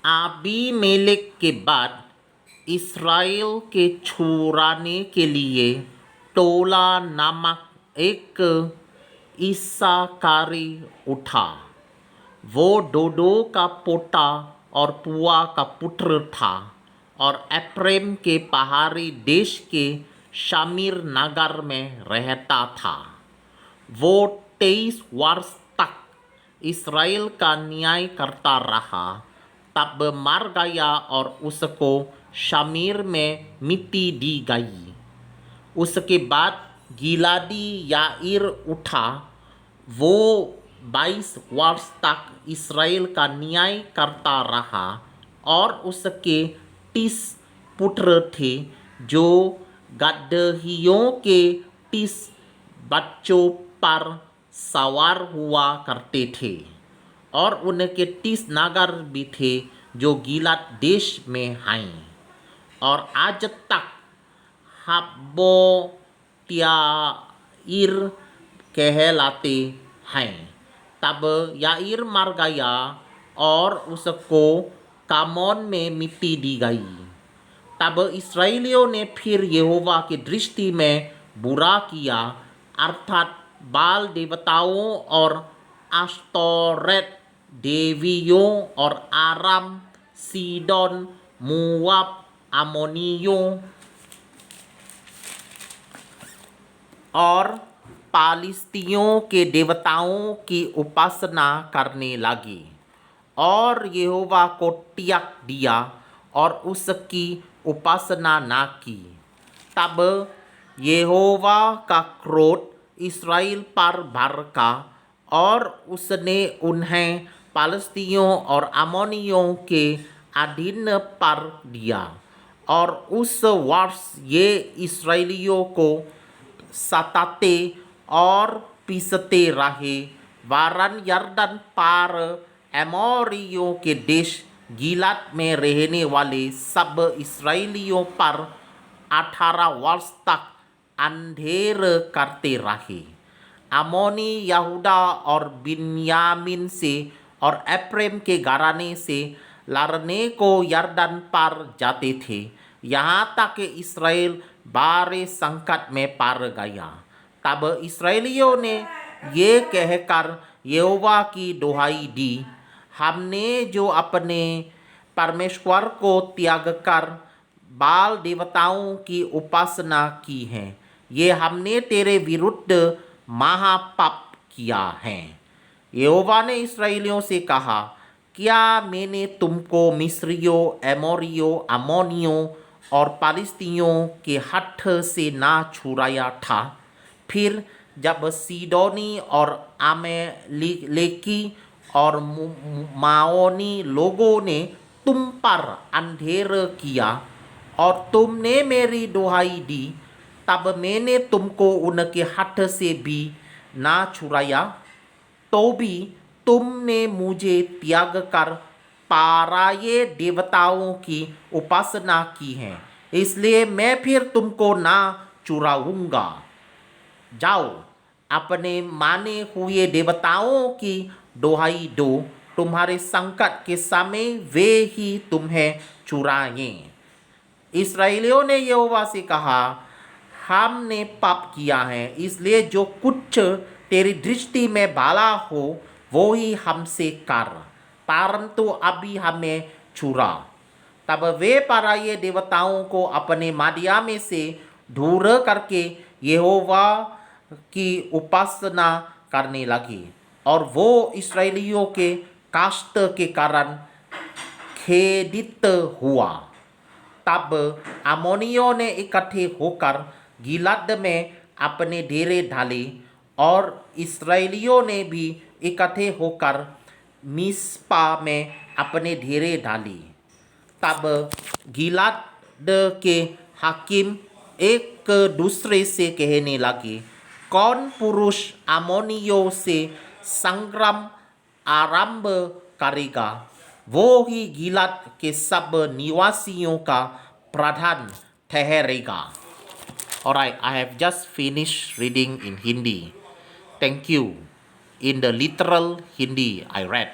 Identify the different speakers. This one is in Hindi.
Speaker 1: अबीमेलेक के बाद इस्राएल के छुड़ाने के लिए टोला नामक एक इस्साकारी उठा। वो डोडो का पोता और पुआ का पुत्र था और एफ्रेम के पहाड़ी देश के शामीर नगर में रहता था। वो 23 वर्ष तक इस्राएल का न्याय करता रहा, तब मर गया और उसको शामीर में मिट्टी दी गई। उसके बाद गिलादी याईर उठा। वो 22 वर्ष तक इस्राएल का न्याय करता रहा और उसके 30 पुत्र थे जो गदहियों के 30 बच्चों पर सवार हुआ करते थे, और उनके 30 नगर भी थे जो गिलाद देश में हैं और आज तक हब्बोत्याईर कहलाते हैं। तब याईर मर गया और उसको कामोन में मिट्टी दी गई। तब इस्राएलियों ने फिर यहोवा की दृष्टि में बुरा किया, अर्थात बाल देवताओं और अश्तोरेत देवियों और आराम, सीडोन, मोआब, अम्मोनियों और पालिस्तियों के देवताओं की उपासना करने लगे और यहोवा को त्याग दिया और उसकी उपासना न की। तब यहोवा का क्रोध इस्राएल पर भड़का और उसने उन्हें पालिस्तियों और अम्मोनियों के अधीन कर दिया, और उस वर्ष ये इस्राएलियों को सताते और पीसते रहे, वरन यरदन पार एमोरियों के देश गिलाद में रहने वाले सब इस्राएलियों पर 18 वर्ष तक अंधेर करते रहे। अम्मोनी यहूदा और बिन्यामीन से और एफ्रेम के घराने से लड़ने को यरदन पार जाते थे, यहाँ तक कि इस्राएल बारे संकट में पड़ गया। तब इस्राएलियों ने ये कहकर यहोवा की दुहाई दी, हमने जो अपने परमेश्वर को त्याग कर बाल देवताओं की उपासना की है, ये हमने तेरे विरुद्ध महापाप किया है। यहोवा ने इस्राएलियों से कहा, क्या मैंने तुमको मिस्रियों, एमोरियों, अम्मोनियों और पालिस्तियों के हाथ से ना छुड़ाया था? फिर जब सीडोनी और अमेलेकी और माओनी लोगों ने तुम पर अंधेर किया और तुमने मेरी दुहाई दी, तब मैंने तुमको उनके हाथ से भी ना छुड़ाया, तो भी तुमने मुझे त्याग कर पराये देवताओं की उपासना की है, इसलिए मैं फिर तुमको ना छुड़ाऊंगा। जाओ, अपने माने हुए देवताओं की दुहाई दो, तुम्हारे संकट के समय वे ही तुम्हें छुड़ाएं। इस्राएलियों ने यहोवा से कहा, हमने पाप किया है, इसलिए जो कुछ तेरी दृष्टि में भला हो वो ही हमसे कर, परंतु अभी हमें छुड़ा। तब वे पराये देवताओं को अपने मध्य में से दूर करके यहोवा की उपासना करने लगे, और वो इस्राएलियों के कष्ट के कारण खेदित हुआ। तब अम्मोनियों ने इकट्ठे होकर गिलाद में अपने डेरे डाले, और इस्राएलियों ने भी इकट्ठे होकर मिस्पा में अपने डेरे डाले। तब गिलाद के हाकिम एक दूसरे से कहने लगे, कौन पुरुष अम्मोनियों से संग्राम आरंभ करेगा, वो ही गिलाद के सब निवासियों का प्रधान ठहरेगा। Alright, I have just finished reading in Hindi. Thank you. In the literal Hindi I read.